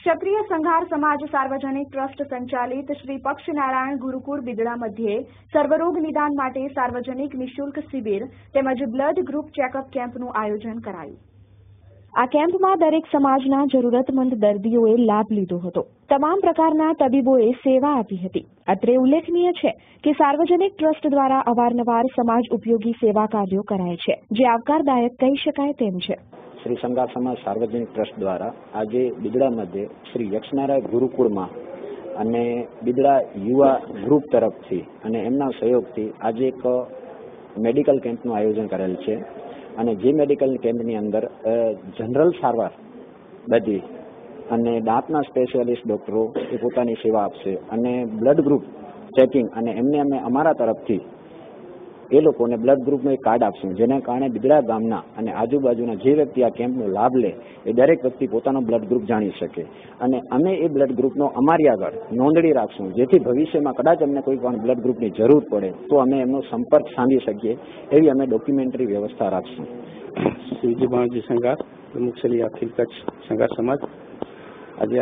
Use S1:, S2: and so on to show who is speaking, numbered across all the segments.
S1: क्षत्रिय संघार समाज सार्वजनिक ट्रस्ट संचालित श्री पक्षनारायण गुरुकुळ बिदड़ा मध्य सर्वरोग निदान माटे सार्वजनिक निःशुल्क शिबिर તેમજ બ્લડ ગ્રુપ ચેકઅપ કેમ્પનું આયોજન કરાયું। આ કેમ્પમાં દરેક સમાજના જરૂરતમંદ દર્દીઓએ લાભ લીધો હતો। તમામ પ્રકારના તબીબોએ સેવા આપી હતી। અત્રે ઉલ્લેખનીય છે કે સાર્વજનિક ટ્રસ્ટ દ્વારા અવારનવાર સમાજ ઉપયોગી સેવા કાર્યો કરાય છે, જે આવકારદાયક કહી શકાય તેમ છે।
S2: श्री संघार समाज सार्वजनिक ट्रस्ट द्वारा आज बिदड़ा मध्य श्री यक्षनारायण गुरुकुळ में अने बिदड़ा युवा ग्रुप तरफ थी अने एमना सहयोग थी आज एक मेडिकल केम्पનું आयोजन करेल છે અને જે મેડિકલ કેમ્પની અંદર જનરલ સારવાર બધી અને દાંતના સ્પેશિયાલિસ્ટ ડોક્ટરો એ પોતાની સેવા આપશે અને બ્લડ ગ્રુપ ચેકિંગ અને એમને અમે અમારા તરફથી એ લોકોને બ્લડ ગ્રુપનું એક કાર્ડ આપશું, જેના કારણે બિદડા ગામના અને આજુબાજુના જે વ્યક્તિ આ કેમ્પનો લાભ લે એ દરેક વ્યક્તિ પોતાનો બ્લડ ગ્રુપ જાણી શકે અને અમે એ બ્લડ ગ્રુપનો અમારી આગળ નોંધણી રાખશું, જેથી ભવિષ્યમાં કદાચ અમને કોઈ પણ બ્લડ ગ્રુપની જરૂર પડે તો અમે એમનો સંપર્ક સાધી શકીએ એવી અમે ડોક્યુમેન્ટરી વ્યવસ્થા રાખશું।
S3: शिवजी बाणजी संघार प्रमुख श्री अखिल कच्छ संघार समाज आज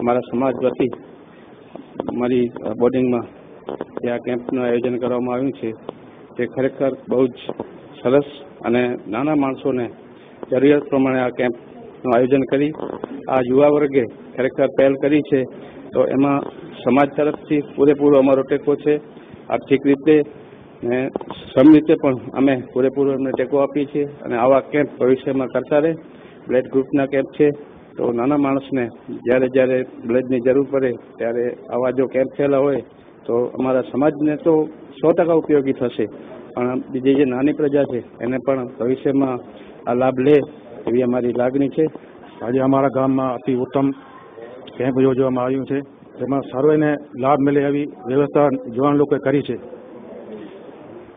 S3: अमरा समाज वती अमरी बोर्डिंग में आ केम्पનું આયોજન કરવામાં આવ્યું છે તે ખરેખર બહુ જ સરસ અને નાના માણસોને જરૂરિયાત પ્રમાણે આ કેમ્પનું આયોજન કરી આ યુવા વર્ગે ખરેખર પહેલ કરી છે, તો એમાં સમાજ તરફથી પૂરેપૂરો અમારો ટેકો છે। આર્થિક રીતે ને શ્રમ રીતે પણ અમે પૂરેપૂરો એમને ટેકો આપીએ છીએ અને આવા કેમ્પ ભવિષ્યમાં કરતા રહે। બ્લડ ગ્રુપના કેમ્પ છે તો નાના માણસને જ્યારે જ્યારે બ્લડની જરૂર પડે ત્યારે આવા જો કેમ્પ થયેલા હોય તો અમારા સમાજને તો 100% ઉપયોગી થશે, પણ બીજી જે નાની પ્રજા છે એને પણ ભવિષ્યમાં આ લાભ લે એવી અમારી લાગણી છે।
S4: આજે અમારા ગામમાં અતિ ઉત્તમ કેમ્પ યોજવામાં આવ્યું છે, જેમાં સર્વેને લાભ મળે એવી વ્યવસ્થા જવાન લોકોએ કરી છે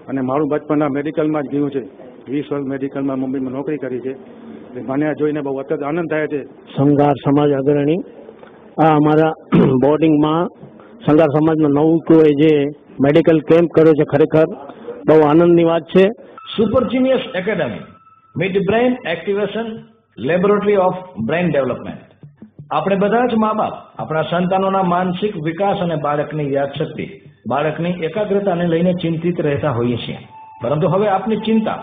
S4: અને મારું બચપનના મેડિકલમાં જ ગયું છે। 20 વર્ષ મેડિકલમાં મુંબઈમાં નોકરી કરી છે, મને આ જોઈને બહુ અત્યંત આનંદ થાય છે।
S5: સંઘાર સમાજ અગ્રણી આ અમારા બોર્ડિંગમાં સંઘાર સમાજના નવયુવકોએ જે મેડિકલ કેમ્પ કર્યો છે, ખરેખર બહુ આનંદની વાત છે।
S6: Super genius academy mid brain activation laboratory of brain development. આપણે બધા જ મા બાપ આપણા સંતાનોના માનસિક વિકાસ અને બાળકની યાદશક્તિ, બાળકની એકાગ્રતાને લઈને ચિંતિત રહેતા હોઈએ છીએ, પરંતુ હવે આપની ચિંતા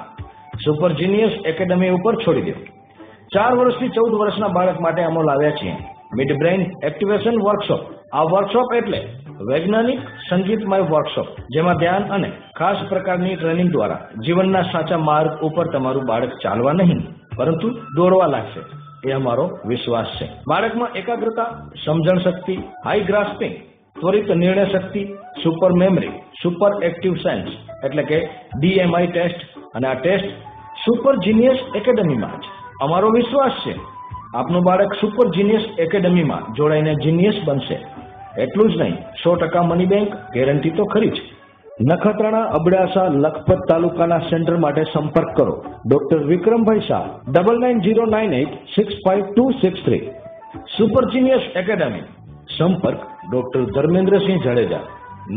S6: સુપરજીનિયસ એકેડમી ઉપર છોડી દો। 4 વર્ષથી 14 વર્ષના બાળક માટે અમો લાવ્યા છીએ મિડ બ્રેઇન એક્ટિવેશન વર્કશોપ। આ વર્કશોપ એટલે વૈજ્ઞાનિક સંગીતમય વર્કશોપ, જેમાં ધ્યાન અને ખાસ પ્રકારની ટ્રેનિંગ દ્વારા જીવનના સાચા માર્ગ ઉપર તમારું બાળક ચાલવા નહીં પરંતુ દોડવા લાગશે, એ અમારો વિશ્વાસ છે। બાળકમાં એકાગ્રતા, સમજણ શક્તિ, હાઈ ગ્રાસ્પિંગ, ત્વરિત નિર્ણય શક્તિ, super memory, super active sense એટલે કે DMI ટેસ્ટ, અને આ ટેસ્ટ સુપર જીનિયસ એકેડમીમાં જ અમારો વિશ્વાસ છે આપનું બાળક સુપર જીનિયસ એકેડમીમાં જોડાઈને જીનિયસ બનશે। એટલું જ નહીં, 100% મની બેંક ગેરંટી તો ખરી જ। નખત્રાણા, અબડાસા, લખપત તાલુકાના સેન્ટર માટે સંપર્ક કરો ડોક્ટર વિક્રમભાઈ શાહ 9909865263। સુપર જીનિયસ એકેડમી સંપર્ક ડોક્ટર ધર્મેન્દ્રસિંહ જાડેજા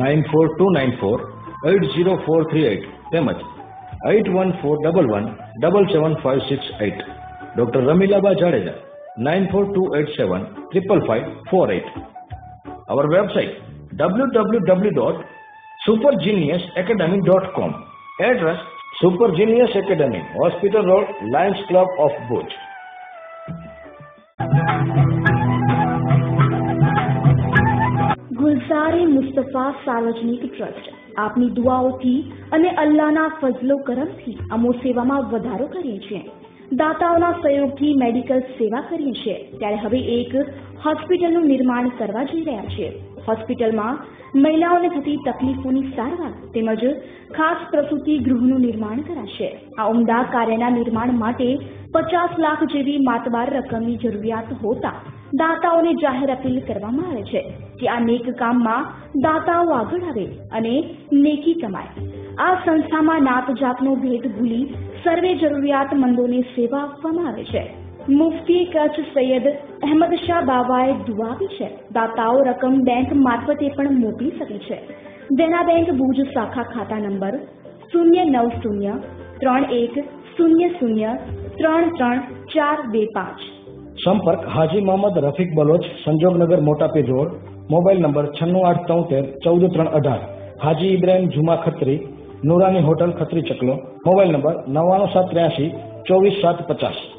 S6: 9429480438 તેમજ 8141177568। Doctor રમીલાબા Jadeja 9428755548। Our website www.supergeniusacademy.com. Address Super Genius Academy, Hospital Road, Lions Club of Bhuj.
S1: Gulzar-e Mustafa સાર્વજનિક ટ્રસ્ટ આપની દુઆઓથી અને અલ્લાહના ફઝલો કરમથી અમો સેવામાં વધારો કરીએ છીએ। દાતાઓના સહયોગથી મેડિકલ સેવા કરીએ છીએ, ત્યારે હવે એક હોસ્પિટલનું નિર્માણ કરવા જઈ રહ્યા છીએ। હોસ્પિટલમાં મહિલાઓને થતી તકલીફોની સારવાર તેમજ ખાસ પ્રસૂતિ ગૃહનું નિર્માણ કરાશે। આ ઉમદા કાર્યના નિર્માણ માટે 50 લાખ જેવી માતબાર રકમની જરૂરિયાત હોતા દાતાઓને જાહેર અપીલ કરવામાં આવે છે કે આ નેક કામમાં દાતાઓ આગળ આવે અને નેકી કમાય। આ સંસ્થામાં નાત જાતનો ભેદ ભૂલી સર્વે જરૂરિયાતમંદોને સેવા આપવામાં આવે છે। મુફ્તી કચ્છ સૈયદ અહેમદ શાહ બાવાએ દુઆ આપી છે। દાતાઓ રકમ બેંક મારફતે પણ મોકલી શકે છે। દેના બેંક ભુજ શાખા ખાતા નંબર 09031003325
S6: સંપર્ક Haji Mohammad Rafiq Baloch, Sanjognagar Motapir road, mobile number 9673140318. Haji Ibrahim Juma Khatri, Nurani hotel Khatri Chaklo, mobile number 99783 24750.